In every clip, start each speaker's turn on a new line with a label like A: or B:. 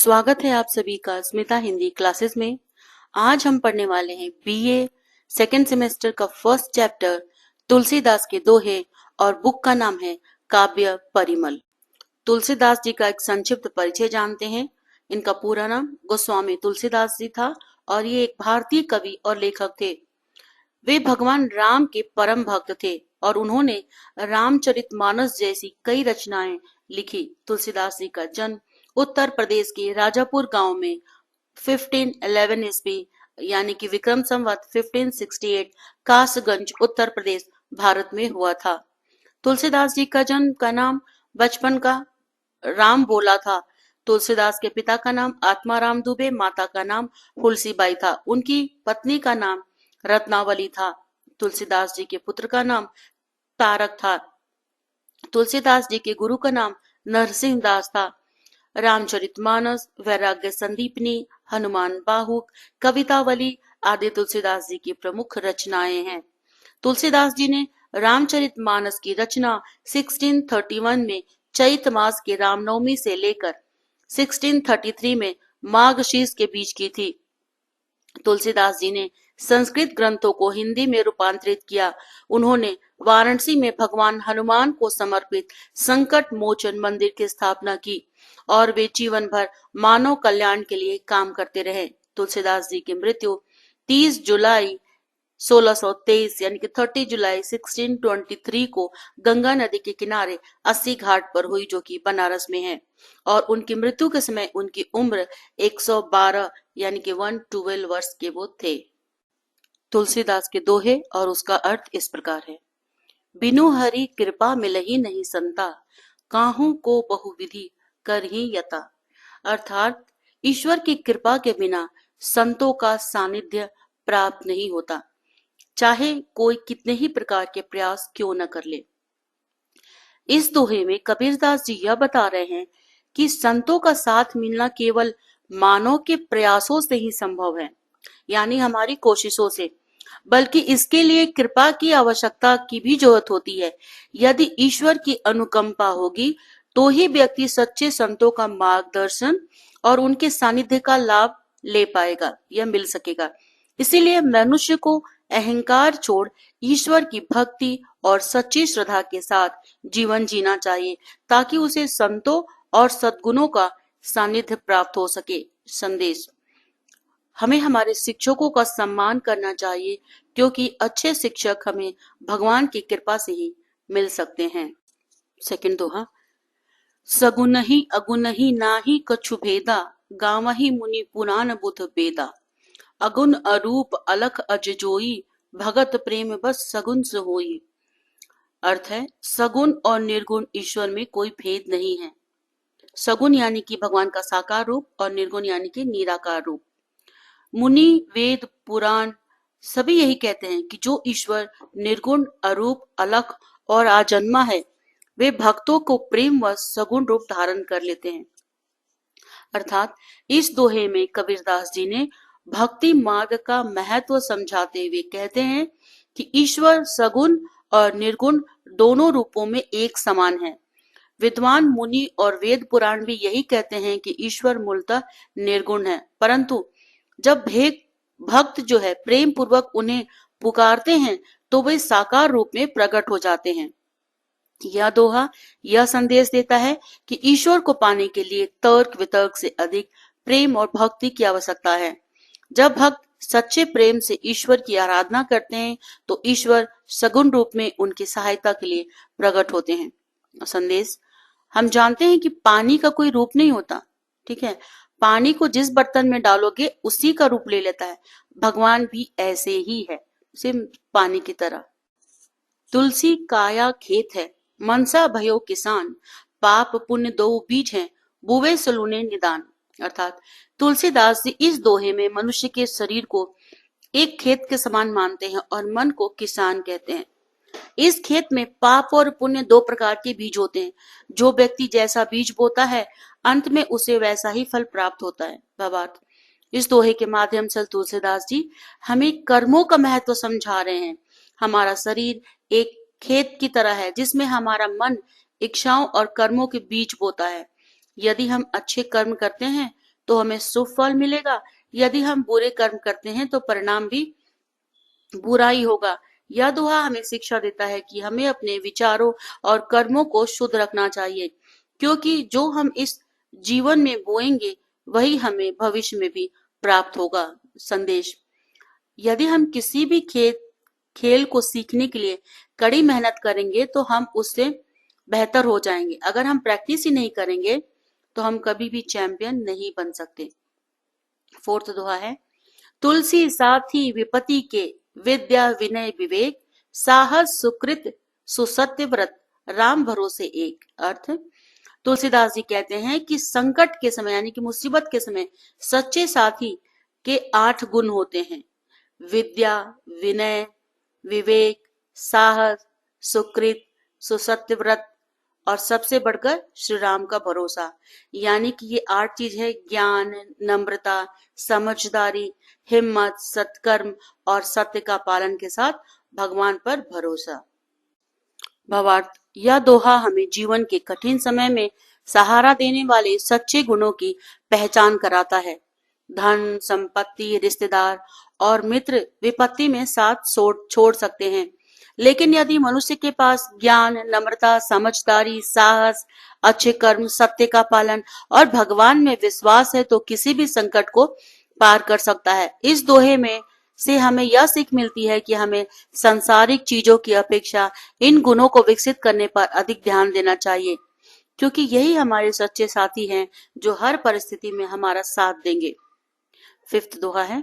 A: स्वागत है आप सभी का स्मिता हिंदी क्लासेस में। आज हम पढ़ने वाले हैं बीए सेकेंड सेमेस्टर का फर्स्ट चैप्टर तुलसीदास के दोहे और बुक का नाम है काव्य परिमल। तुलसीदास जी का एक संक्षिप्त परिचय जानते हैं। इनका पूरा नाम गोस्वामी तुलसीदास जी था और ये एक भारतीय कवि और लेखक थे। वे भगवान राम के परम भक्त थे और उन्होंने रामचरितमानस जैसी कई रचनाएं लिखी। तुलसीदास जी का जन्म उत्तर प्रदेश के राजापुर गांव में 1511 ईस्वी यानी कि विक्रम संवत 1568 कासगंज उत्तर प्रदेश भारत में हुआ था। तुलसीदास जी का जन्म का नाम बचपन का राम बोला था। तुलसीदास के पिता का नाम आत्माराम दुबे, माता का नाम हुलसीबाई था। उनकी पत्नी का नाम रत्नावली था। तुलसीदास जी के पुत्र का नाम तारक था। तुलसीदास जी के गुरु का नाम नरसिंह दास था। रामचरितमानस, वैराग्य संदीपनी, हनुमान बाहुक, कवितावली आदि तुलसीदास जी की प्रमुख रचनाएं हैं। तुलसीदास जी ने रामचरितमानस की रचना 1631 में चैत मास के रामनवमी से लेकर 1633 में माघशीर्ष के बीच की थी। तुलसीदास जी ने संस्कृत ग्रंथों को हिंदी में रूपांतरित किया। उन्होंने वाराणसी में भगवान हनुमान को समर्पित संकट मोचन मंदिर की स्थापना की और वे जीवन भर मानव कल्याण के लिए काम करते रहे। तुलसीदास जी की मृत्यु 30 जुलाई 1623 यानी कि 30 जुलाई 1623 को गंगा नदी के किनारे 80 घाट पर हुई, जो कि बनारस में है। और उनकी मृत्यु के समय उनकी उम्र 112 यानी कि 112 वर्ष के वो थे। तुलसीदास के दोहे और उसका अर्थ इस प्रकार है। बिनु हरि कृपा मिलहि नहीं संता, काहू को बहुविधि करहि यता। अर्थात ईश्वर की कृपा के बिना संतों का सानिध्य प्राप्त नहीं होता, चाहे कोई कितने ही प्रकार के प्रयास क्यों न कर ले। इस दोहे में कबीरदास जी यह बता रहे हैं कि संतों का साथ मिलना केवल मानव के प्रयासों से ही संभव है, यानी हमारी कोशिशों से, बल्कि इसके लिए कृपा की आवश्यकता की भी जरूरत होती है। यदि ईश्वर की अनुकंपा होगी तो ही व्यक्ति सच्चे संतों का मार्गदर्शन और उनके सानिध्य का लाभ ले पाएगा या मिल सकेगा। इसीलिए मनुष्य को अहंकार छोड़ ईश्वर की भक्ति और सच्ची श्रद्धा के साथ जीवन जीना चाहिए, ताकि उसे संतों और सद्गुणों का सानिध्य प्राप्त हो सके। संदेश: हमें हमारे शिक्षकों का सम्मान करना चाहिए, क्योंकि अच्छे शिक्षक हमें भगवान की कृपा से ही मिल सकते हैं। सेकंड दोहा। सगुनहि अगुनहि नाही कछु भेदा, गावहि मुनि पुराण बुध बेदा। अगुन अरूप अलख अज जोई, भगत प्रेम बस सगुन से होई। अर्थ है, सगुन और निर्गुण ईश्वर में कोई भेद नहीं है। सगुन यानी कि भगवान का साकार रूप और निर्गुण यानी कि निराकार रूप। मुनि, वेद, पुराण सभी यही कहते हैं कि जो ईश्वर निर्गुण, अरूप, अलख और आजन्मा है, वे भक्तों को प्रेम व सगुण रूप धारण कर लेते हैं। अर्थात इस दोहे में कबीरदास जी ने भक्ति मार्ग का महत्व समझाते हुए कहते हैं कि ईश्वर सगुण और निर्गुण दोनों रूपों में एक समान है। विद्वान मुनि और वेद पुराण भी यही कहते हैं कि ईश्वर मूलतः निर्गुण है, परंतु जब भक्त जो है प्रेम पूर्वक उन्हें पुकारते हैं तो वे साकार रूप में प्रकट हो जाते हैं। यह दोहा यह संदेश देता है कि ईश्वर को पाने के लिए तर्क वितर्क से अधिक प्रेम और भक्ति की आवश्यकता है। जब भक्त सच्चे प्रेम से ईश्वर की आराधना करते हैं तो ईश्वर सगुण रूप में उनकी सहायता के लिए प्रकट होते हैं। संदेश: हम जानते हैं कि पानी का कोई रूप नहीं होता, ठीक है। पानी को जिस बर्तन में डालोगे उसी का रूप ले लेता है। भगवान भी ऐसे ही है, सिर्फ पानी की तरह। तुलसी काया खेत है, मनसा भयो किसान। पाप पुण्य दो बीज हैं, बुवे सलूने निदान। अर्थात तुलसीदास जी इस दोहे में मनुष्य के शरीर को एक खेत के समान मानते हैं और मन को किसान कहते हैं। इस खेत में पाप और पुण्य दो प्रकार के बीज होते हैं। जो व्यक्ति जैसा बीज बोता है, अंत में उसे वैसा ही फल प्राप्त होता है। भावार्थ: इस दोहे के माध्यम से तुलसीदास जी हमें कर्मों का महत्व समझा रहे हैं। हमारा शरीर एक खेत की तरह है, जिसमें हमारा मन इच्छाओं और कर्मों के बीज बोता है। यदि हम अच्छे कर्म करते हैं तो हमें शुभ फल मिलेगा, यदि हम बुरे कर्म करते हैं तो परिणाम भी बुरा ही होगा। यह दोहा हमें शिक्षा देता है कि हमें अपने विचारों और कर्मों को शुद्ध रखना चाहिए, क्योंकि जो हम इस जीवन में बोएंगे वही हमें भविष्य में भी प्राप्त होगा। संदेश: यदि हम किसी भी खेल को सीखने के लिए कड़ी मेहनत करेंगे तो हम उससे बेहतर हो जाएंगे। अगर हम प्रैक्टिस ही नहीं करेंगे तो हम कभी भी चैंपियन नहीं बन सकते। फोर्थ दोहा है: तुलसी साथी विपत्ति के, विद्या विनय विवेक, साहस सुकृत सुसत्य व्रत, राम भरोसे एक। अर्थ: तुलसीदास जी कहते हैं कि संकट के समय यानी कि मुसीबत के समय सच्चे साथी के 8 गुण होते हैं: विद्या, विनय, विवेक, साहस, सुकृत, सुसत्य व्रत और सबसे बढ़कर श्री राम का भरोसा। यानी कि ये 8 चीज है: ज्ञान, नम्रता, समझदारी, हिम्मत, सत्कर्म और सत्य का पालन के साथ भगवान पर भरोसा। भावार्थ: यह दोहा हमें जीवन के कठिन समय में सहारा देने वाले सच्चे गुणों की पहचान कराता है। धन, संपत्ति, रिश्तेदार और मित्र विपत्ति में साथ छोड़ सकते हैं, लेकिन यदि मनुष्य के पास ज्ञान, नम्रता, समझदारी, साहस, अच्छे कर्म, सत्य का पालन और भगवान में विश्वास है तो किसी भी संकट को पार कर सकता है। इस दोहे में से हमें यह सीख मिलती है कि हमें सांसारिक चीजों की अपेक्षा इन गुणों को विकसित करने पर अधिक ध्यान देना चाहिए, क्योंकि यही हमारे सच्चे साथी हैं जो हर परिस्थिति में हमारा साथ देंगे। फिफ्थ दोहा है: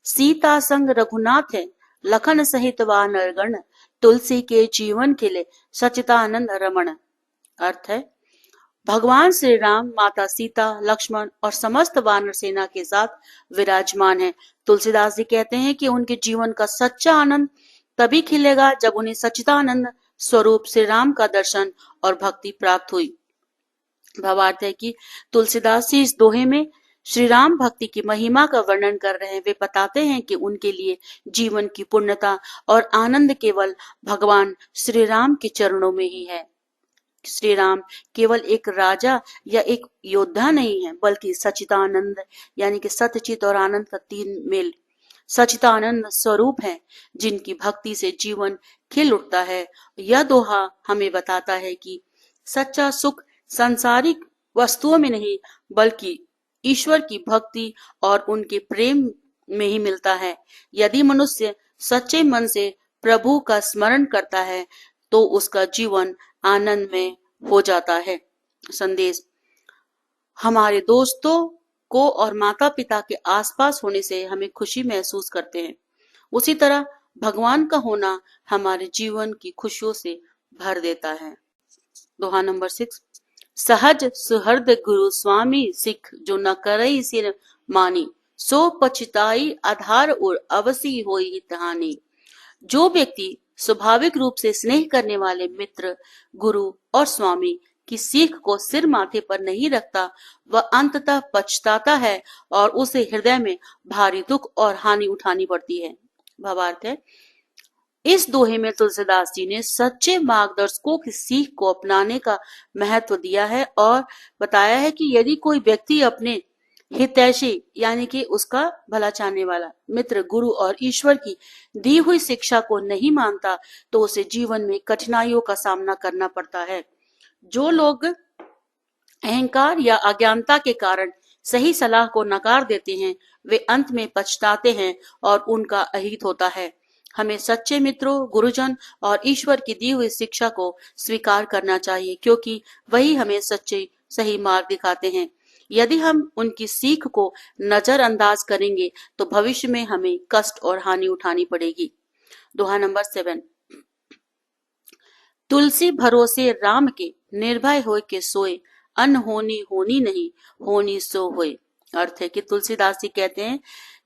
A: सीता संग रघुनाथ है, लखन सहित वानरगण, तुलसी के जीवन के लिए सच्चिदानंद रमण। अर्थ है: भगवान श्री राम, माता सीता, लक्ष्मण और समस्त वानर सेना के साथ विराजमान है। तुलसीदास जी कहते हैं कि उनके जीवन का सच्चा आनंद तभी खिलेगा जब उन्हें सच्चिदानंद स्वरूप श्री राम का दर्शन और भक्ति प्राप्त हुई। भावार्थ है कि तुलसीदास जी इस दोहे में श्री राम भक्ति की महिमा का वर्णन कर रहे हैं। वे बताते हैं कि उनके लिए जीवन की पूर्णता और आनंद केवल भगवान श्री राम के चरणों में ही है। श्री राम केवल एक राजा या एक योद्धा नहीं है, बल्कि सच्चिदानंद यानी कि सत्यचित और आनंद का 3 मेल सच्चिदानंद स्वरूप है, जिनकी भक्ति से जीवन खिल उठता है। यह दोहा हमें बताता है कि सच्चा सुख सांसारिक वस्तुओं में नहीं, बल्कि ईश्वर की भक्ति और उनके प्रेम में ही मिलता है। यदि मनुष्य सच्चे मन से प्रभु का स्मरण करता है तो उसका जीवन आनंद में हो जाता है। संदेश: हमारे दोस्तों को और माता पिता के आसपास होने से हमें खुशी महसूस करते हैं, उसी तरह भगवान का होना हमारे जीवन की खुशियों से भर देता है। दोहा नंबर 6: सहज सुहृद गुरु स्वामी, सिख जो न करई सिर मानी, सो पछताई आधार और अवसी होई हितहानि। जो व्यक्ति स्वाभाविक रूप से स्नेह करने वाले मित्र, गुरु और स्वामी की सीख को सिर माथे पर नहीं रखता, वह अंततः पछताता है और उसे हृदय में भारी दुख और हानि उठानी पड़ती है। भावार्थ है: इस दोहे में तुलसीदास जी ने सच्चे मार्गदर्शकों की सीख को अपनाने का महत्व दिया है और बताया है कि यदि कोई व्यक्ति अपने हितैषी यानी कि उसका भला चाहने वाला मित्र, गुरु और ईश्वर की दी हुई शिक्षा को नहीं मानता तो उसे जीवन में कठिनाइयों का सामना करना पड़ता है। जो लोग अहंकार या अज्ञानता के कारण सही सलाह को नकार देते हैं, वे अंत में पछताते हैं और उनका अहित होता है। हमें सच्चे मित्रों, गुरुजन और ईश्वर की दी हुई शिक्षा को स्वीकार करना चाहिए, क्योंकि वही हमें सच्चे सही मार्ग दिखाते हैं। यदि हम उनकी सीख को नजरअंदाज करेंगे तो भविष्य में हमें कष्ट और हानि उठानी पड़ेगी। दोहा नंबर 7: तुलसी भरोसे राम के, निर्भय होय के सोए, अनहोनी होनी नहीं, होनी सो होए। अर्थ है कि तुलसीदास जी कहते हैं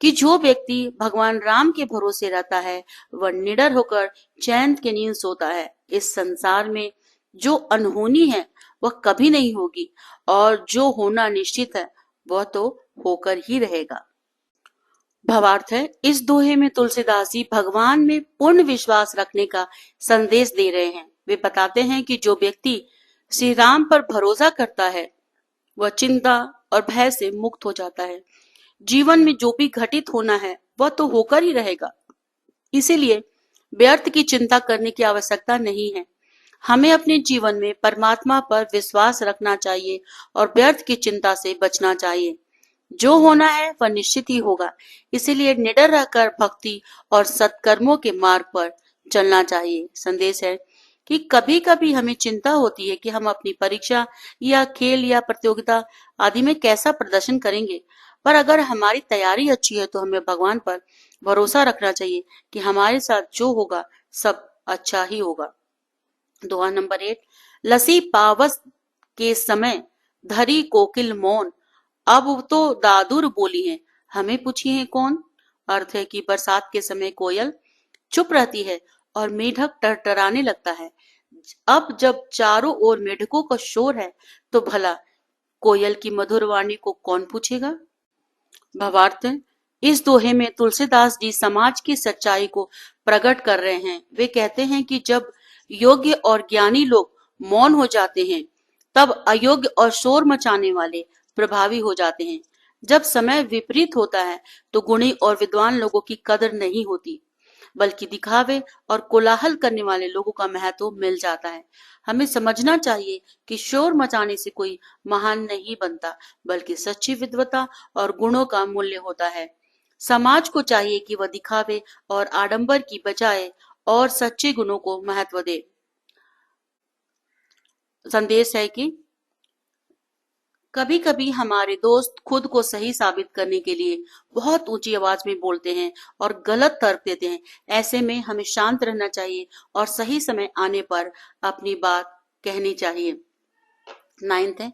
A: कि जो व्यक्ति भगवान राम के भरोसे रहता है वह निडर होकर चैन की नींद सोता है। इस संसार में जो अनहोनी है वह कभी नहीं होगी और जो होना निश्चित है वह तो होकर ही रहेगा। भावार्थ है: इस दोहे में तुलसीदास जी भगवान में पूर्ण विश्वास रखने का संदेश दे रहे हैं। वे बताते हैं कि जो व्यक्ति श्री राम पर भरोसा करता है वह चिंता, और भय से मुक्त हो जाता है। जीवन में जो भी घटित होना है वह तो होकर ही रहेगा, इसीलिए व्यर्थ की चिंता करने की आवश्यकता नहीं है। हमें अपने जीवन में परमात्मा पर विश्वास रखना चाहिए और व्यर्थ की चिंता से बचना चाहिए। जो होना है वह निश्चित ही होगा, इसीलिए निडर रहकर भक्ति और सत्कर्मों के मार्ग पर चलना चाहिए। संदेश है कि कभी कभी हमें चिंता होती है कि हम अपनी परीक्षा या खेल या प्रतियोगिता आदि में कैसा प्रदर्शन करेंगे, पर अगर हमारी तैयारी अच्छी है तो हमें भगवान पर भरोसा रखना चाहिए कि हमारे साथ जो होगा सब अच्छा ही होगा। दोहा नंबर 8। लसी पावस के समय धरी कोकिल मौन, अब तो दादुर बोली है, हमें पूछिए है कौन। अर्थ है कि बरसात के समय कोयल चुप रहती है और मेढक टरटराने लगता है। अब जब चारों ओर मेढकों का शोर है तो भला कोयल की मधुर वाणी को कौन पूछेगा। भावार्थ है, इस दोहे में तुलसीदास जी समाज की सच्चाई को प्रकट कर रहे हैं। वे कहते हैं कि जब योग्य और ज्ञानी लोग मौन हो जाते हैं तब अयोग्य और शोर मचाने वाले प्रभावी हो जाते हैं। जब समय विपरीत होता है तो गुणी और विद्वान लोगों की कदर नहीं होती, बल्कि दिखावे और कोलाहल करने वाले लोगों का महत्व मिल जाता है। हमें समझना चाहिए कि शोर मचाने से कोई महान नहीं बनता, बल्कि सच्ची विद्वता और गुणों का मूल्य होता है। समाज को चाहिए कि वह दिखावे और आडंबर की बजाय और सच्चे गुणों को महत्व दे। संदेश है कि कभी कभी हमारे दोस्त खुद को सही साबित करने के लिए बहुत ऊंची आवाज में बोलते हैं और गलत तर्क देते हैं। ऐसे में हमें शांत रहना चाहिए और सही समय आने पर अपनी बात कहनी चाहिए। 9 है,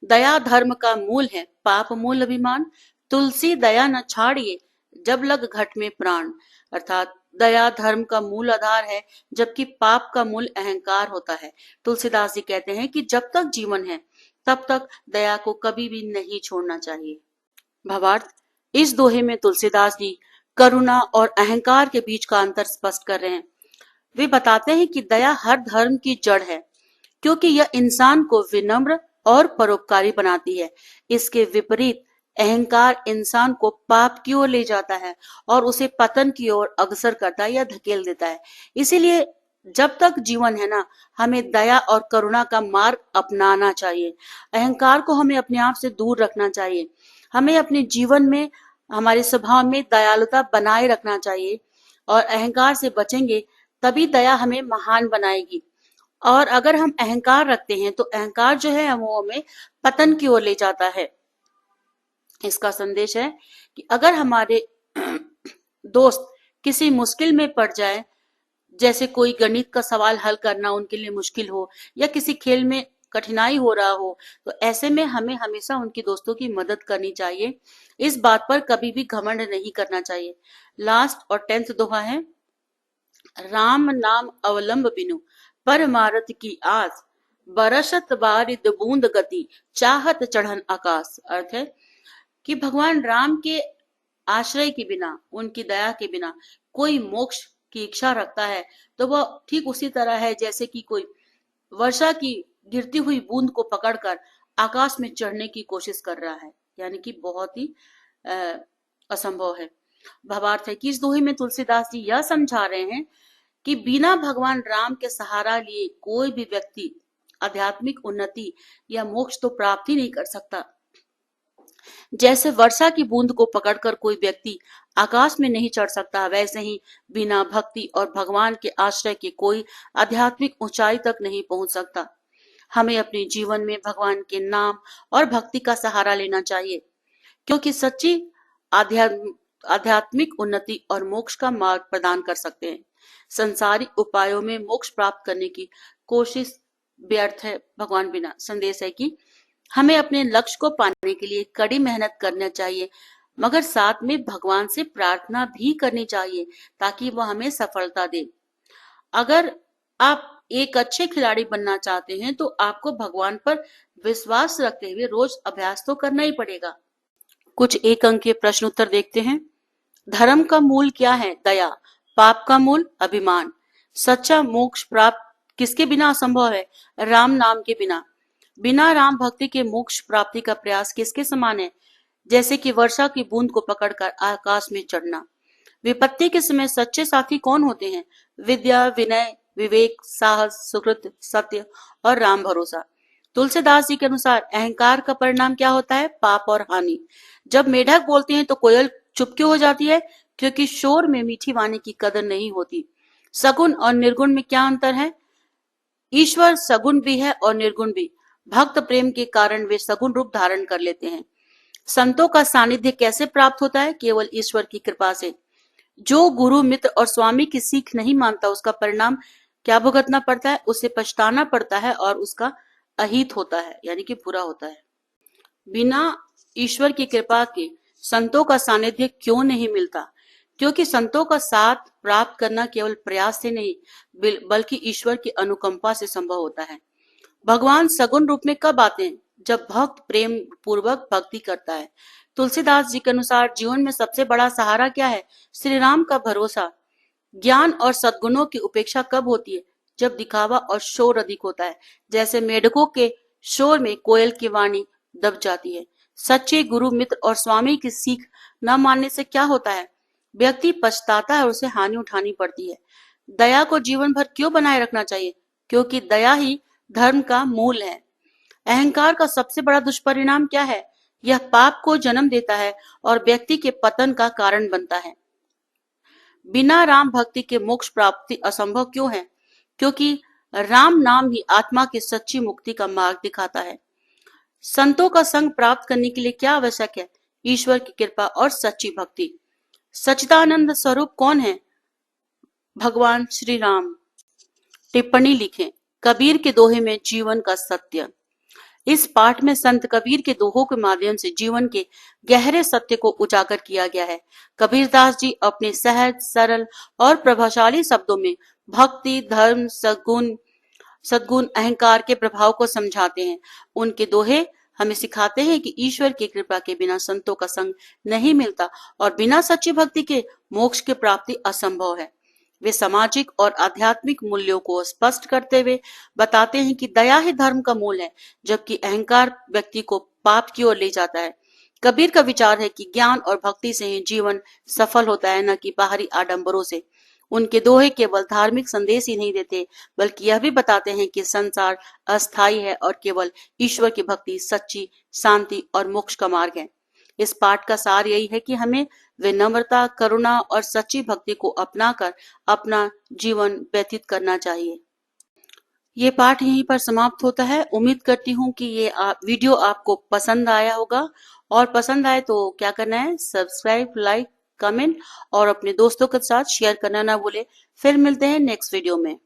A: दया धर्म का मूल है, पाप मूल अभिमान, तुलसी दया न छाड़िए जब लग घट में प्राण। अर्थात दया धर्म का मूल आधार है, जबकि पाप का मूल अहंकार होता है। तुलसीदास जी कहते हैं कि जब तक जीवन है तब तक दया को कभी भी नहीं छोड़ना चाहिए। भावार्थ, इस दोहे में तुलसीदास जी करुणा और अहंकार के बीच का अंतर स्पष्ट कर रहे हैं। वे बताते हैं कि दया हर धर्म की जड़ है, क्योंकि यह इंसान को विनम्र और परोपकारी बनाती है। इसके विपरीत अहंकार इंसान को पाप की ओर ले जाता है और उसे पतन की ओर अग्रसर करता है या धकेल देता है। इसीलिए जब तक जीवन है ना, हमें दया और करुणा का मार्ग अपनाना चाहिए। अहंकार को हमें अपने आप से दूर रखना चाहिए। हमें अपने जीवन में, हमारे स्वभाव में दयालुता बनाए रखना चाहिए और अहंकार से बचेंगे तभी दया हमें महान बनाएगी। और अगर हम अहंकार रखते हैं तो अहंकार जो है वो हमें पतन की ओर ले जाता है। इसका संदेश है कि अगर हमारे दोस्त किसी मुश्किल में पड़ जाए, जैसे कोई गणित का सवाल हल करना उनके लिए मुश्किल हो या किसी खेल में कठिनाई हो रहा हो, तो ऐसे में हमें हमेशा उनकी दोस्तों की मदद करनी चाहिए। इस बात पर कभी भी घमंड नहीं करना चाहिए। लास्ट और 10th दोहा है, राम नाम अवलंब बिनु परमारथ की आस, बरसत बारिद बूंद गति चाहत चढ़न आकाश। अर्थ है कि भगवान राम के आश्रय के बिना, उनकी दया के बिना कोई मोक्ष की इच्छा रखता है तो वह ठीक उसी तरह है जैसे कि कोई वर्षा की गिरती हुई बूंद को पकड़कर आकाश में चढ़ने की कोशिश कर रहा है, यानी कि बहुत ही असंभव है। भावार्थ है कि इस दोहे में तुलसीदास जी यह समझा रहे हैं कि बिना भगवान राम के सहारा लिए कोई भी व्यक्ति आध्यात्मिक उन्नति या मोक्ष तो प्राप्त ही नहीं कर सकता। जैसे वर्षा की बूंद को पकड़कर कोई व्यक्ति आकाश में नहीं चढ़ सकता, वैसे ही बिना भक्ति और भगवान के आश्रय के कोई आध्यात्मिक ऊंचाई तक नहीं पहुंच सकता। हमें अपने जीवन में भगवान के नाम और भक्ति का सहारा लेना चाहिए, क्योंकि सच्ची आध्यात्मिक उन्नति और मोक्ष का मार्ग प्रदान कर सकते हैं। संसारिक उपायों में मोक्ष प्राप्त करने की कोशिश व्यर्थ है भगवान बिना। संदेश है कि हमें अपने लक्ष्य को पाने के लिए कड़ी मेहनत करना चाहिए, मगर साथ में भगवान से प्रार्थना भी करनी चाहिए ताकि वह हमें सफलता दे। अगर आप एक अच्छे खिलाड़ी बनना चाहते हैं तो आपको भगवान पर विश्वास रखते हुए रोज अभ्यास तो करना ही पड़ेगा। कुछ एक अंक के प्रश्न उत्तर देखते हैं। धर्म का मूल क्या है? दया। पाप का मूल? अभिमान। सच्चा मोक्ष प्राप्त किसके बिना असंभव है? राम नाम के बिना। बिना राम भक्ति के मोक्ष प्राप्ति का प्रयास किसके समान है? जैसे कि वर्षा की बूंद को पकड़कर आकाश में चढ़ना। विपत्ति के समय सच्चे साथी कौन होते हैं? विद्या, विनय, विवेक, साहस, सुकृत, सत्य और राम भरोसा। तुलसीदास जी के अनुसार अहंकार का परिणाम क्या होता है? पाप और हानि। जब मेढक बोलते हैं तो कोयल चुप क्यों हो जाती है? क्योंकि शोर में मीठी वाणी की कदर नहीं होती। सगुण और निर्गुण में क्या अंतर है? ईश्वर सगुण भी है और निर्गुण भी। भक्त प्रेम के कारण वे सगुण रूप धारण कर लेते हैं। संतों का सानिध्य कैसे प्राप्त होता है? केवल ईश्वर की कृपा से। जो गुरु, मित्र और स्वामी की सीख नहीं मानता, उसका परिणाम क्या भुगतना पड़ता है? उसे पछताना पड़ता है और उसका अहित होता है, यानी कि बुरा होता है। बिना ईश्वर की कृपा के संतों का सानिध्य क्यों नहीं मिलता? क्योंकि संतों का साथ प्राप्त करना केवल प्रयास से नहीं, बल्कि ईश्वर की अनुकंपा से संभव होता है। भगवान सगुण रूप में कब आते हैं? जब भक्त प्रेम पूर्वक भक्ति करता है। तुलसीदास जी के अनुसार जीवन में सबसे बड़ा सहारा क्या है? श्री राम का भरोसा। ज्ञान और सद्गुणों की उपेक्षा कब होती है? जब दिखावा और शोर अधिक होता है। जैसे मेढकों के शोर में कोयल की वाणी दब जाती है। सच्चे गुरु, मित्र और स्वामी की सीख न मानने से क्या होता है? व्यक्ति पछताता है और उसे हानि उठानी पड़ती है। दया को जीवन भर क्यों बनाए रखना चाहिए? क्योंकि दया ही धर्म का मूल है। अहंकार का सबसे बड़ा दुष्परिणाम क्या है? यह पाप को जन्म देता है और व्यक्ति के पतन का कारण बनता है। बिना राम भक्ति के मोक्ष प्राप्ति असंभव क्यों है? क्योंकि राम नाम ही आत्मा की सच्ची मुक्ति का मार्ग दिखाता है। संतों का संग प्राप्त करने के लिए क्या आवश्यक है? ईश्वर की कृपा और सच्ची भक्ति। सच्चिदानंद स्वरूप कौन है? भगवान श्री राम। टिप्पणी लिखें। कबीर के दोहे में जीवन का सत्य। इस पाठ में संत कबीर के दोहों के माध्यम से जीवन के गहरे सत्य को उजागर किया गया है। कबीरदास जी अपने सहज, सरल और प्रभावशाली शब्दों में भक्ति, धर्म, सद्गुण, अहंकार के प्रभाव को समझाते हैं। उनके दोहे हमें सिखाते हैं कि ईश्वर की कृपा के बिना संतों का संग नहीं मिलता और बिना सच्ची भक्ति के मोक्ष की प्राप्ति असंभव है। वे सामाजिक और आध्यात्मिक मूल्यों को स्पष्ट करते हुए बताते हैं कि दया ही धर्म का मूल है, जबकि अहंकार व्यक्ति को पाप की ओर ले जाता है। कबीर का विचार है कि ज्ञान और भक्ति से ही जीवन सफल होता है, न कि बाहरी आडंबरों से। उनके दोहे केवल धार्मिक संदेश ही नहीं देते, बल्कि यह भी बताते हैं कि संसार अस्थायी है और केवल ईश्वर की भक्ति सच्ची, शांति और मोक्ष का मार्ग है। इस पाठ का सार यही है कि हमें विनम्रता, करुणा और सच्ची भक्ति को अपनाकर अपना जीवन व्यतीत करना चाहिए। ये पाठ यहीं पर समाप्त होता है। उम्मीद करती हूँ कि ये वीडियो आपको पसंद आया होगा, और पसंद आए तो क्या करना है? सब्सक्राइब, लाइक, कमेंट और अपने दोस्तों के साथ शेयर करना ना भूले। फिर मिलते हैं नेक्स्ट वीडियो में।